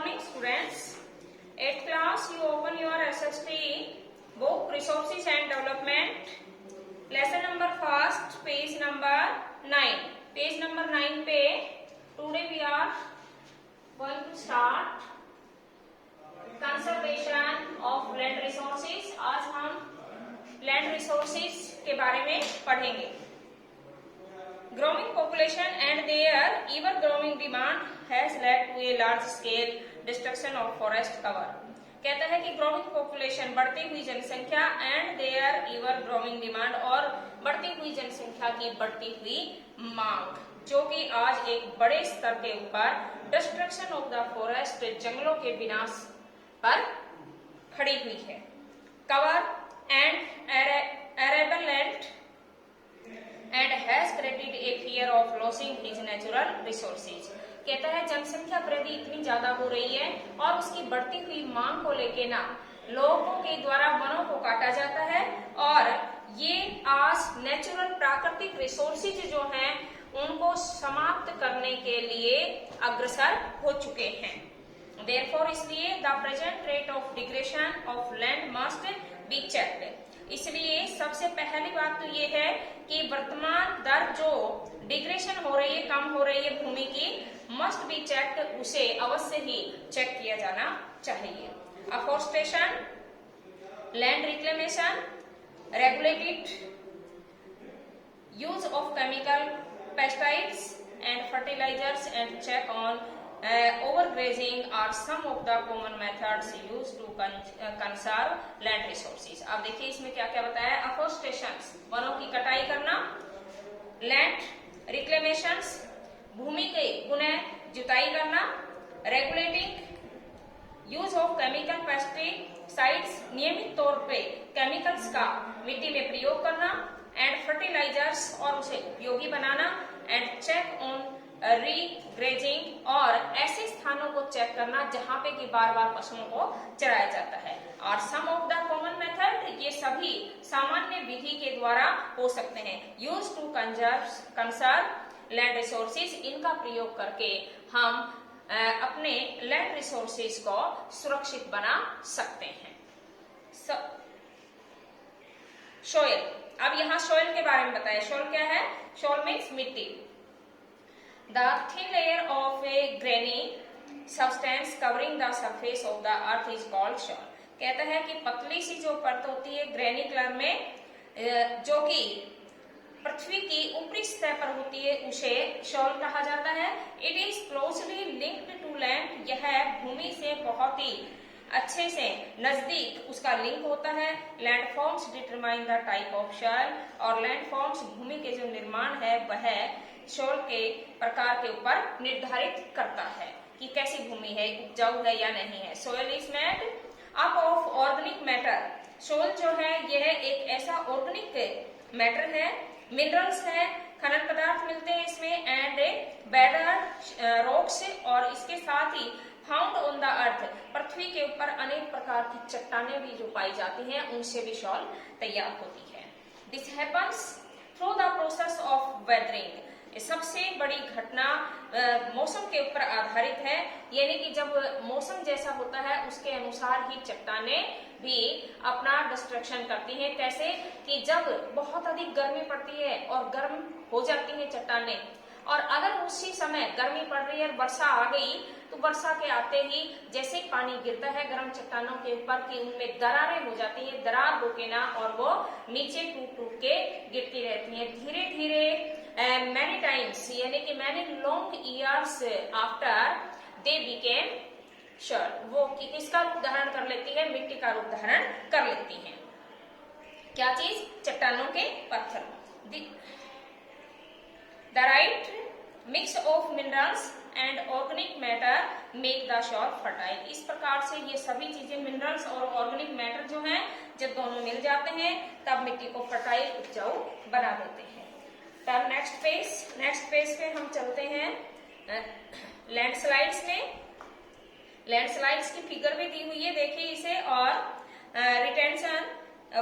morning, students. At class, you open your SST book, Resources and Development. Lesson number first, page number 9. Page number 9 पे today we are going to start conservation of land resources. आज हम land resources के बारे में पढ़ेंगे. Growing population and their ever growing demand has led to a large scale destruction of forest cover. कहता है कि growing population बढ़ती हुई जनसंख्या and their ever growing demand और बढ़ती हुई जनसंख्या की बढ़ती हुई मांग जो कि आज एक बड़े स्तर के ऊपर destruction of the forest जंगलों के विनाश पर खड़ी हुई है. Cover and arable land and has created a fear of losing his natural resources. कहता है जनसंख्या वृद्धि इतनी ज्यादा हो रही है और उसकी बढ़ती हुई मांग को लेके ना लोगों के द्वारा वनों को काटा जाता है और ये आज नेचुरल प्राकृतिक रिसोर्सेज जो हैं उनको समाप्त करने के लिए अग्रसर हो चुके हैं. Therefore, इसलिए the present rate of degradation of land must be checked. इसलिए सबसे पहली बात तो ये है कि वर्तमान दर जो डिग्रेशन हो रही है, कम हो रही है भूमि की, मस्ट बी चेक्ड, उसे अवश्य ही चेक किया जाना चाहिए. Afforestation, land reclamation, regulated use of chemical pesticides and fertilisers and check on overgrazing are some of the common methods used to conserve land resources. अब देखिए इसमें क्या क्या बताया. अफॉरेस्टेशन, वनों की कटाई करना, लैंड रिक्लेमेशंस, भूमि के पुनः जुताई करना, regulating use of chemical pesticides, नियमित तौर पे केमिकल्स का मिट्टी में प्रयोग करना, एंड फर्टिलाइजर्स और उसे उपयोगी बनाना, एंड चेक ऑन रीग्रेजिंग और ऐसे स्थानों को चेक करना जहां पे कि बार बार पशुओं को चराया जाता है. और some of the common method, ये सभी सामान्य विधि के द्वारा हो सकते हैं. Use to conserve land resources, इनका प्रयोग करके हम अपने लैंड रिसोर्सेज को सुरक्षित बना सकते हैं. सोइल, अब यहाँ सोइल के बारे में बताया. सोइल क्या है? सोइल मीन्स मिट्टी. The thin layer of a grainy substance covering the surface of the earth is called soil. कहता है कि पतली सी जो परत होती है ग्रेनी कलर में जो कि पृथ्वी की ऊपरी सतह पर होती है उसे सोइल कहा जाता है. It is closely linked to land, यह भूमि से बहुत ही अच्छे से नजदीक उसका लिंक होता है. Landforms determine the type of soil, और लैंडफॉर्म्स भूमि के जो निर्माण है वह सोइल के प्रकार के ऊपर निर्धारित करता है कि कैसी भूमि है, उपजाऊ है या नहीं है. Soil is made up of organic matter. Soil जो है यह एक ऐसा ऑर्गेनिक मैटर है, मिनरल्स है, खनिज पदार्थ मिलते हैं इसमें, एंड बेडर रॉक्स, और इसके साथ ही फाउंड ऑन द अर्थ, पृथ्वी के ऊपर अनेक प्रकार की चट्टानें भी जो पाई जाती हैं उनसे भी सोइल तैयार होती है. This happens through the process of weathering. सबसे बड़ी घटना मौसम के ऊपर आधारित है, यानी कि जब मौसम जैसा होता है उसके अनुसार ही चट्टानें भी अपना डिस्ट्रक्शन करती हैं. कैसे कि जब बहुत अधिक गर्मी पड़ती है और गर्म हो जाती हैं चट्टानें, और अगर उसी समय गर्मी पड़ रही है, वर्षा आ गई, तो वर्षा के आते ही जैसे ही पानी गिरता है गर्म चट्टानों के ऊपर कि उनमें दरारें हो जाती हैं, दरार होके ना और वो नीचे टूट टूट के गिरती रहती हैं. धीरे धीरे मैनी टाइम्स, यानी कि many long years after they became soil, वो किसका रूप धारण कर लेती है? मिट्टी का रूप धारण कर लेती है. क्या चीज? चट्टानों के पत्थर. The right mix of minerals and organic matter make the soil fertile. इस प्रकार से ये सभी चीजें, मिनरल्स और ऑर्गेनिक मैटर जो हैं, जब दोनों मिल जाते हैं तब मिट्टी को फर्टाइल, उपजाऊ बना देते हैं. तब नेक्स्ट पेज पे हम चलते हैं लैंडस्लाइड्स में. लैंडस्लाइड्स की फिगर भी दी हुई है, देखिए इसे, और रिटेंशन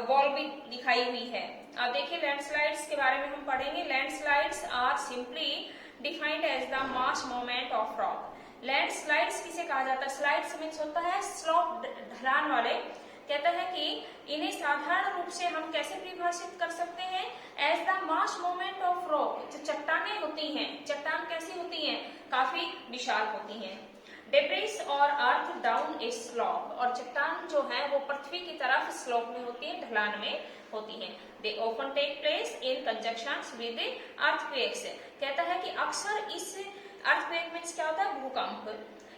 वॉल भी दिखाई हुई है. अब देखिए लैंडस्लाइड्स के बारे में हम पढ़ेंगे. Landslides are simply defined as the mass movement of rock. Landslides किसे कहा जाता है? स्लाइड्स मीन्स होता है स्लोप, ढलान वाले। कहता है कि इन्हें साधारण रूप से हम कैसे परिभाषित कर सकते हैं? As the mass movement of rock. जो चट्टानें होती हैं, चट्टान कैसी होती हैं? काफी विशाल होती हैं। डेब्रिस और अर्थ डाउन ए स्लोप, और चट्टान जो है वो पृथ्वी की तरफ स्लोप में होती है, ढलान में होती है। They often take place in conjunction with earthquakes. कहता है कि अक्सर इस अर्थक्वेक मीन्स क्या होता है? भूकंप।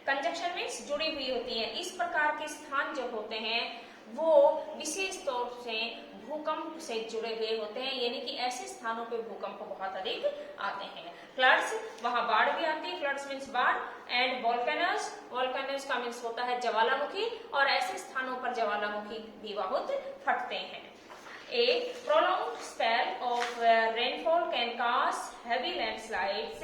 कंजक्शन मीन्स जुड़ी हुई होती है। इस प्रकार के स्थान जो होते हैं वो विशेष तौर से भूकंप से जुड़े हुए होते हैं, यानी कि ऐसे स्थानों पे भूकंप बहुत अधिक आते हैं। फ्लड्स, वहां बाढ़ भी आती है, फ्लड्स मीन्स बाढ़। एंड वोल्केनोस, वोल्केनोस का मीन्स होता है ज्वालामुखी, और ऐसे स्थानों पर ज्वालामुखी भी बहुत फटते हैं। A prolonged spell of rainfall can cause heavy landslides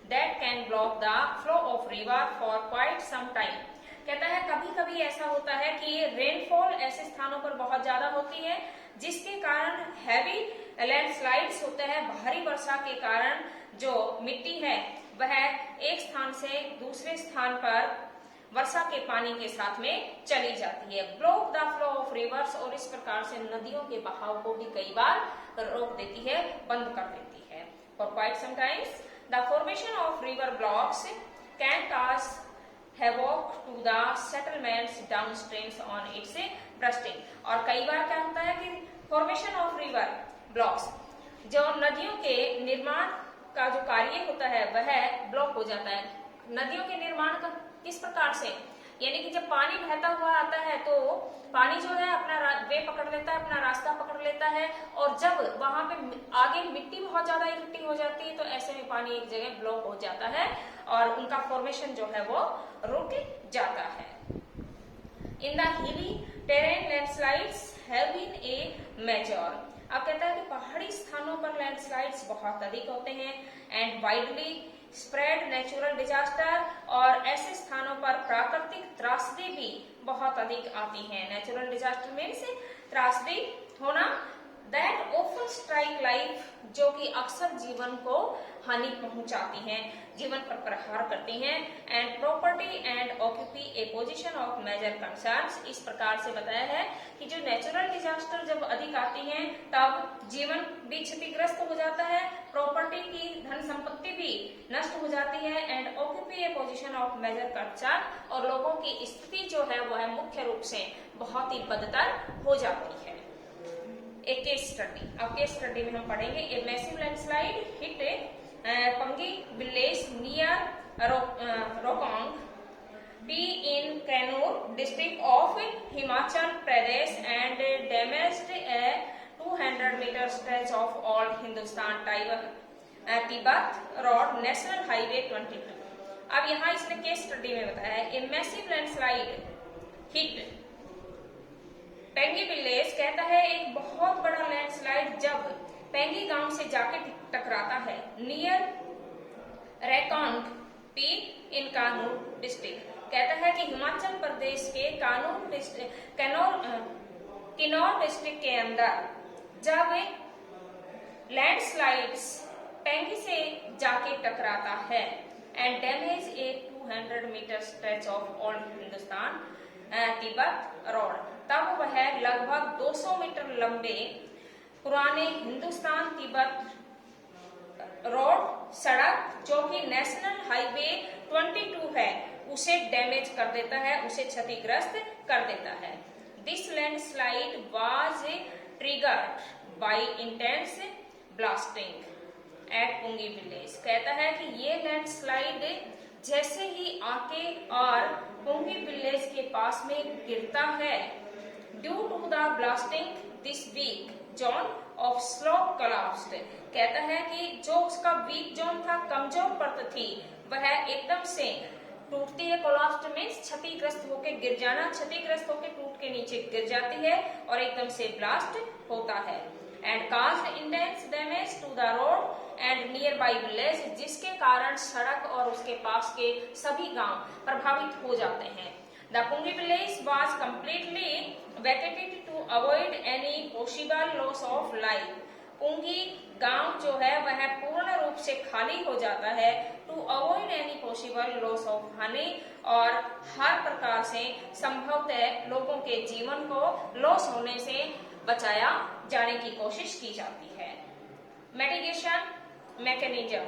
that can block the flow of river for quite some time. कहता है कभी कभी ऐसा होता है कि रेनफॉल ऐसे स्थानों पर बहुत ज्यादा होती है जिसके कारण हैवी लैंडस्लाइड्स होते हैं। भारी वर्षा के कारण जो मिट्टी है वह एक स्थान से दूसरे स्थान पर वर्षा के पानी के साथ में चली जाती है। Block the flow of reverse, और इस प्रकार से नदियों के बहाव को भी कई बार रोक देती है, बंद कर देती है। For quite sometimes the formation of river blocks can cause havoc to the settlements downstreams on its bursting. और कई बार क्या होता है कि फॉर्मेशन ऑफ रिवर ब्लॉक्स, जो नदियों के निर्माण का जो कार्य होता है वह ब्लॉक हो जाता है। नदियों के निर्माण का किस प्रकार से? यानी कि जब पानी बहता हुआ आता है तो पानी जो है अपना वे पकड़ लेता है, अपना रास्ता पकड़ लेता है, और जब वहां पे आगे मिट्टी बहुत ज्यादा इकट्ठी हो जाती है तो ऐसे में पानी एक जगह ब्लॉक हो जाता है और उनका फॉर्मेशन जो है वो रुक जाता है। In the hilly terrain landslides have been a major. अब कहता है कि पहाड़ी स्थानों पर लैंडस्लाइड्स बहुत अधिक होते हैं। And widely spread natural disaster, और ऐसे स्थानों पर प्राकृतिक त्रासदी भी बहुत अधिक आती है। नेचुरल डिजास्टर मीन्स त्रासदी होना। दैट ऑफन स्ट्राइक लाइफ, जो कि अक्सर जीवन को हानि पहुंचाती हैं, जीवन पर प्रहार करती हैं। And property and occupy a position of major concerns. इस प्रकार से बताया है कि जो नेचुरल डिजास्टर जब अधिक आती हैं तब जीवन भी क्षतिग्रस्त हो जाता है, प्रॉपर्टी की धन संपत्ति भी नष्ट हो जाती है। And occupy a position of major concern, और लोगों की स्थिति जो है वह मुख्य रूप से बहुत ही बदतर हो जाती है। एक केस स्टडी, अब केस स्टडी में हम पढ़ेंगे a massive landslide hit Pangi village near Rekong Peo in Kinnaur district of Himachal Pradesh and damaged a 200 metre stretch of all Hindustan Tibet road national highway 22। अब यहाँ इसने केस स्टडी में बताया है a massive landslide hit Pangi village. कहता है एक बहुत बड़ा लैंडस्लाइड जब पेंगी गांव से जाके टकराता है near रेकॉन्ग P in Kanur district. कहता है कि हिमाचल प्रदेश के किन्नौर डिस्ट्रिक्ट के अंदर जब लैंडस्लाइड्स पेंगी से जाके टकराता है and damage a 200 metre stretch of all Hindustan Tibet road, तब वह लगभग 200 मीटर लंबे पुराने हिंदुस्तान तिब्बत रोड सड़क जो कि नेशनल हाईवे 22 है उसे डैमेज कर देता है, उसे क्षतिग्रस्त कर देता है। This landslide was triggered by intense blasting at Pangi village. कहता है कि ये लैंडस्लाइड जैसे ही आके और पुंगी विलेज के पास में गिरता है, due to the blasting this weak zone of slope collapsed. कहता है कि जो उसका वीक जोन था, कमजोर परत थी, वह एकदम से टूटती है। कोलैप्स्ड मींस क्षतिग्रस्त होके गिर जाना, क्षतिग्रस्त होके टूट के नीचे गिर जाती है और एकदम से ब्लास्ट होता है। And caused intense damage to the road and nearby village, जिसके कारण सड़क और उसके पास के सभी गांव प्रभावित हो जाते हैं। The Pangi village was completely vacated to avoid any possible loss of life. Pangi गांव जो है वह पूर्ण रूप से खाली हो जाता है to to avoid any possible loss of honey, और हर प्रकार से संभवतः लोगों के जीवन को लॉस होने से बचाया जाने की कोशिश की जाती है। मिटिगेशन मैकेनिज्म,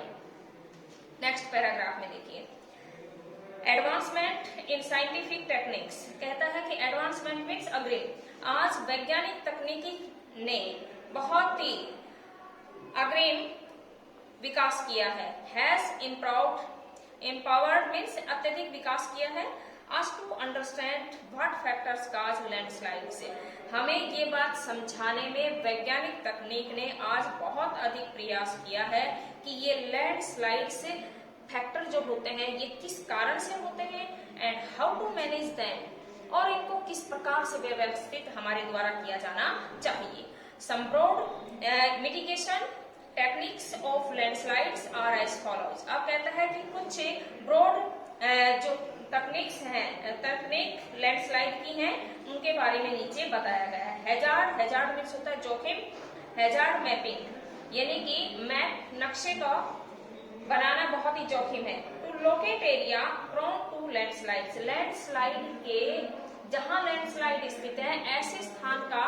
नेक्स्ट पैराग्राफ में देखिए। एडवांसमेंट इन साइंटिफिक टेक्निक्स, कहता है कि एडवांसमेंट मीन्स अपग्रेड। आज वैज्ञानिक तकनीकी ने बहुत ही अग्रिम विकास किया है। हैज इम्पावर्ड मीन्स अत्यधिक विकास किया है। आज to understand what factors cause landslides, हमें ये बात समझाने में वैज्ञानिक तकनीक ने आज बहुत अधिक प्रयास किया है कि ये लैंडस्लाइड्स फैक्टर जो होते हैं ये किस कारण से होते हैं, and how to manage them, और इनको किस प्रकार से व्यवस्थित हमारे द्वारा किया जाना चाहिए। Some broad mitigation techniques of landslides are as follows. अब कहता है कि कुछ ब्रॉड जो तकनीक्स हैं, तकनीक लैंडस्लाइड की हैं, उनके बारे में नीचे बताया गया है। हैजार्ड मीन्स होता है जोखिम। हैजार्ड मैपिंग यानी कि मैप नक्शे का बनाना बहुत ही जोखिम है। To locate area prone to landslides, landslide के जहां लैंडस्लाइड स्थित है ऐसे स्थान का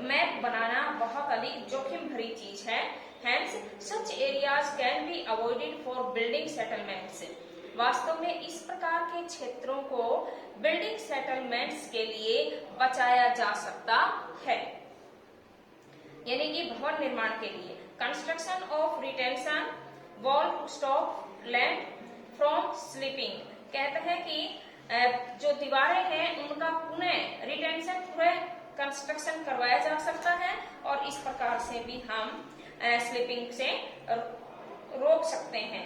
मैप बनाना बहुत अधिक जोखिम भरी चीज है। Hence, such areas can be avoided for building settlements. वास्तव में इस प्रकार के क्षेत्रों को बिल्डिंग सेटलमेंट्स के लिए बचाया जा सकता है, यानी कि भवन निर्माण के लिए। Construction of retention wall to stop land from slipping, कहता है कि जो दीवारें हैं उनका पुनः रिटेंशन पुनः कंस्ट्रक्शन करवाया जा सकता है, और इस प्रकार से भी हम स्लिपिंग से रोक सकते हैं।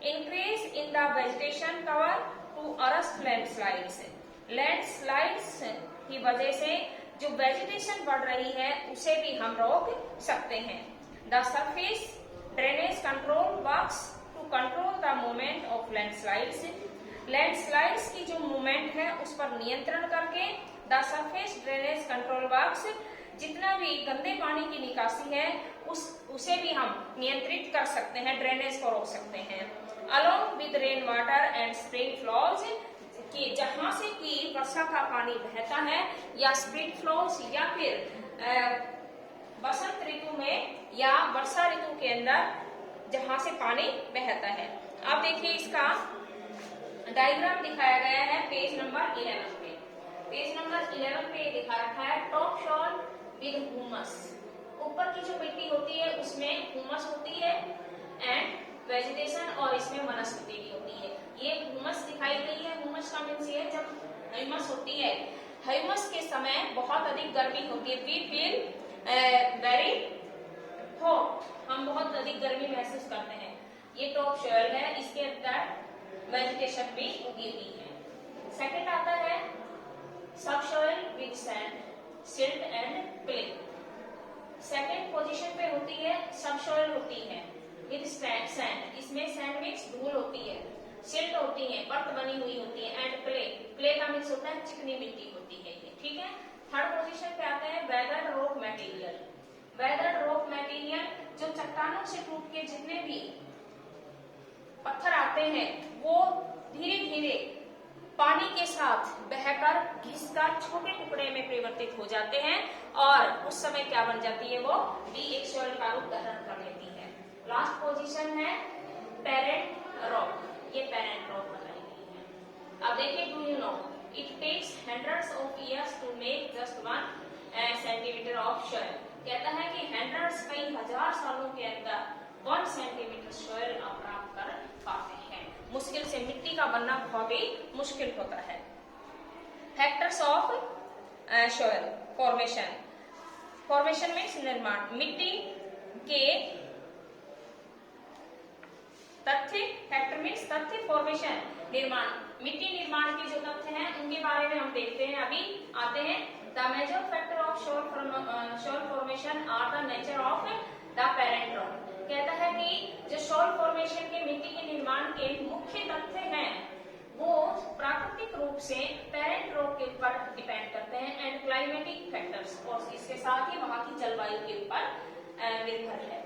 Increase in the vegetation cover to arrest landslides, landslides की वजह से जो वेजिटेशन बढ़ रही है उसे भी हम रोक सकते हैं। The surface drainage control works to control the movement of landslides, landslides की जो मूवमेंट है उस पर नियंत्रण करके the surface drainage control works, जितना भी गंदे पानी की निकासी है उसे भी हम नियंत्रित कर सकते हैं, ड्रेनेज को रोक सकते हैं। Along with rain water and spring flows, कि जहां से कि वर्षा का पानी बहता है या स्प्रिंग फ्लोज या फिर बसंत ऋतु में या वर्षा ऋतु के अंदर जहां से पानी बहता है। अब देखिए इसका डायग्राम दिखाया गया है पेज नंबर 11 पे। पेज नंबर 11 पे दिखा रखा है टॉप शॉल विद ह्यूमस, ऊपर की जो मिट्टी होती है उसमें ह्यूमस होती है एंड वेजिटेशन, और इसमें वनस्पति भी होती है। ये ह्यूमस दिखाई गई है। ह्यूमस का मीन्स ये जब ह्यूमस होती है, ह्यूमस के समय बहुत अधिक गर्मी होती है, वी फील वेरी हॉट, हम बहुत अधिक गर्मी महसूस करते हैं। ये टॉप सॉइल है, इसके अंदर वेजिटेशन भी उगी हुई है। सेकंड आता है subsoil with sand, silt and clay, second position पे होती है सबसॉइल होती है विद सैंड, इसमें सैंड मीन्स धूल होती है, सिल्ट होती है परत बनी हुई होती है, एंड क्ले, क्ले का मीन्स होता है चिकनी मिट्टी होती है ये, ठीक है। थर्ड पोजीशन पे आते हैं weathered rock material, weathered rock material जो चट्टानों से टूट के जितने भी पत्थर आते हैं वो धीरे धीरे पानी के साथ बहकर घिसकर छोटे टुकड़े में परिवर्तित हो जाते हैं, और उस समय क्या बन जाती है वो भी एक सॉइल का रूप धारण कर लेती है। लास्ट पोजीशन है पेरेंट रॉक, ये पेरेंट रॉक बताई गई है। अब देखिए do you know it takes hundreds of years to make just 1 centimetre of soil, कहता है कि हंड्रेड्स कई हजार सालों के अंदर 1 सेंटीमीटर सॉइल आप प्राप्त कर पाते हैं। मुश्किल से मिट्टी का बनना बहुत ही मुश्किल होता है। Factors of soil formation, formation means निर्माण, मिट्टी के तथ्य, फैक्टर मीन्स तथ्य, फॉर्मेशन निर्माण, मिट्टी निर्माण के जो तथ्य हैं उनके बारे में हम देखते हैं। अभी आते हैं the major factor of soil formation are the nature of the parent rock, कहता है कि जो सॉइल फॉर्मेशन के मिट्टी के निर्माण के मुख्य तथ्य हैं वो प्राकृतिक रूप से पेरेंट रॉक के ऊपर डिपेंड करते हैं, एंड क्लाइमेटिक फैक्टर्स, और इसके साथ ही वहां की जलवायु के ऊपर निर्भर है।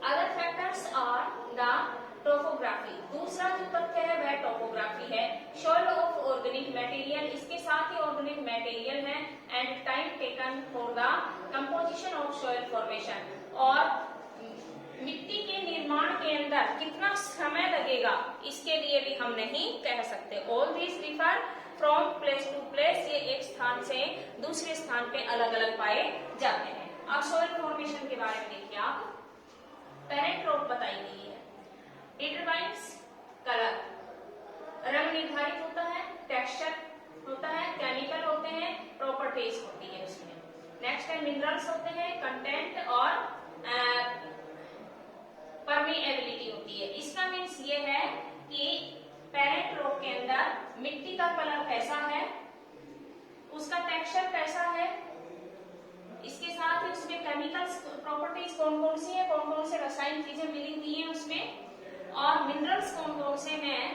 Other factors are the topography, दूसरा जो तथ्य है वह टोपोग्राफी है। सॉइल ऑफ ऑर्गेनिक मटेरियल, इसके साथ ही ऑर्गेनिक मटेरियल है। And time taken for the composition of soil formation, और मिट्टी के निर्माण के अंदर कितना समय लगेगा इसके लिए भी हम नहीं कह सकते। All this differ from place to place, ये एक स्थान से दूसरे स्थान पे अलग अलग पाए जाते हैं। अब सॉइल फॉर्मेशन के बारे में देखिए आप, पेरेंट रॉक बताई गई है। डिटरमाइन्स कलर, रंग निर्धारित होता है, टेक्सचर होता है, केमिकल होते हैं, प्रॉपर्टीज होती है उसमें। नेक्स्ट है मिनरल्स होते हैं, कंटेंट और परमेएबिलिटी होती है। इसका मीन्स ये है कि पेरेंट रॉक के अंदर मिट्टी का कलर कैसा है, उसका टेक्सचर कैसा है, इसके साथ ही उसमें केमिकल्स प्रॉपर्टीज कौन कौन सी है, कौन कौन से रासायनिक चीजें मिली हुई हैं उसमें, और मिनरल्स कौन कौन से हैं,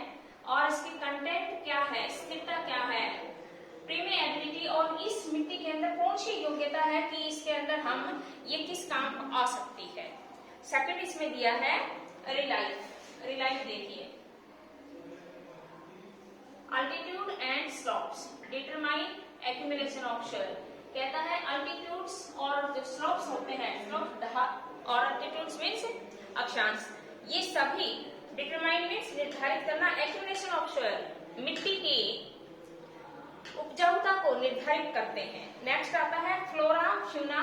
और इसकी कंटेंट क्या है, स्थिरता क्या है, परमेएबिलिटी, और इस मिट्टी के अंदर कौन सी योग्यता है कि इसके अंदर हम ये किस काम आ सकती है। सेकंड इसमें दिया है रिलाइफ। रिलाइफ देखिए, altitude and slopes determine accumulation of soil. कहता है अल्टीट्यूड्स और जो स्लोप्स होते हैं, स्लोप और अल्टीट्यूड्स मीन्स अक्षांश, ये सभी डिटरमाइन मीन्स निर्धारित करना एक्यूमुलेशन ऑफ सॉइल, मिट्टी की उपजाऊता को निर्धारित करते हैं। नेक्स्ट आता है flora, fauna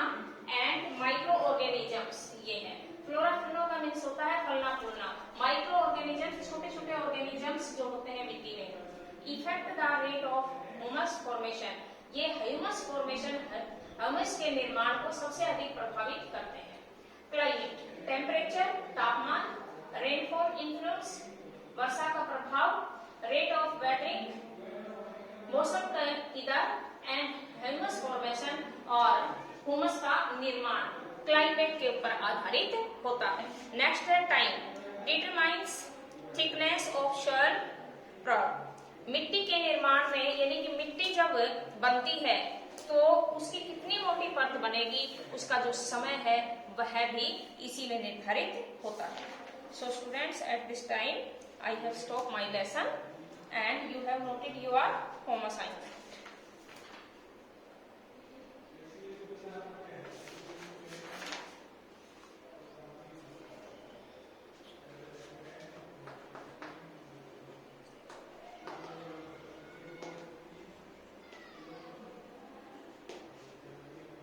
and micro organisms. ये है फ्लोरा, फ्यूना का मीन्स होता है फलना फूलना, माइक्रो ऑर्गेनिजम्स छोटे छोटे ऑर्गेनिजम्स जो होते हैं मिट्टी में। Effect the rate of humus formation, ये ह्यूमस फॉर्मेशन, ह्यूमस के निर्माण को सबसे अधिक प्रभावित करते हैं। क्लाइमेट, टेम्परेचर, तापमान, रेनफॉल इन्फ्लुएंस, वर्षा का प्रभाव, रेट ऑफ वेटिंग, मौसम की दर, एंड ह्यूमस फॉर्मेशन और ह्यूमस का निर्माण क्लाइमेट के ऊपर आधारित होता है। नेक्स्ट है time, determines thickness of soil product. मिट्टी के निर्माण में, यानी कि मिट्टी जब बनती है तो उसकी कितनी मोटी परत बनेगी, उसका जो समय है वह भी इसी में निर्धारित होता है। So students, at this time I have stopped my lesson and you have noted your home assignment.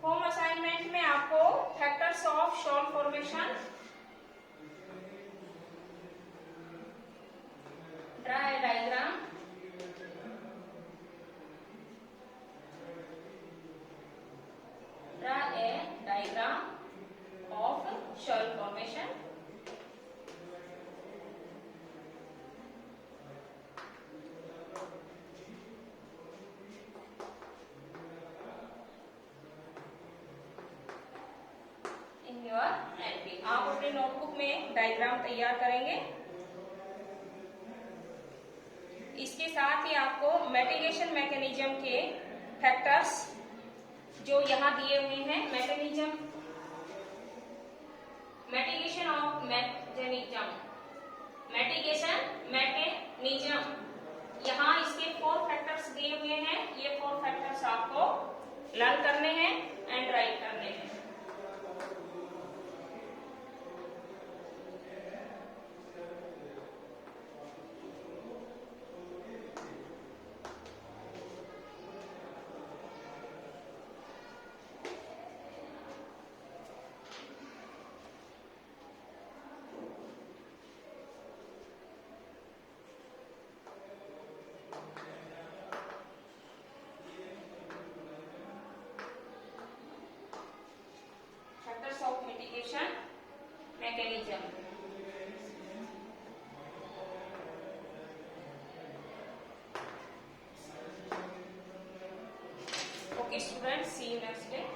Home assignment में आपको factors of soil formation, draw a diagram, draw a diagram of soil formation, in your LP. आप अपने notebook में diagram तैयार करेंगे। इसके साथ ही आपको मिटिगेशन मैकेनिज्म के फैक्टर्स जो यहाँ दिए हुए हैं, मिटिगेशन ऑफ मैकेनिज्म, यहाँ इसके 4 फैक्टर्स दिए हुए हैं। ये 4 फैक्टर्स आपको लर्न करने हैं एंड राइट करने हैं। Of mitigation mechanism. Okay students, see you next day.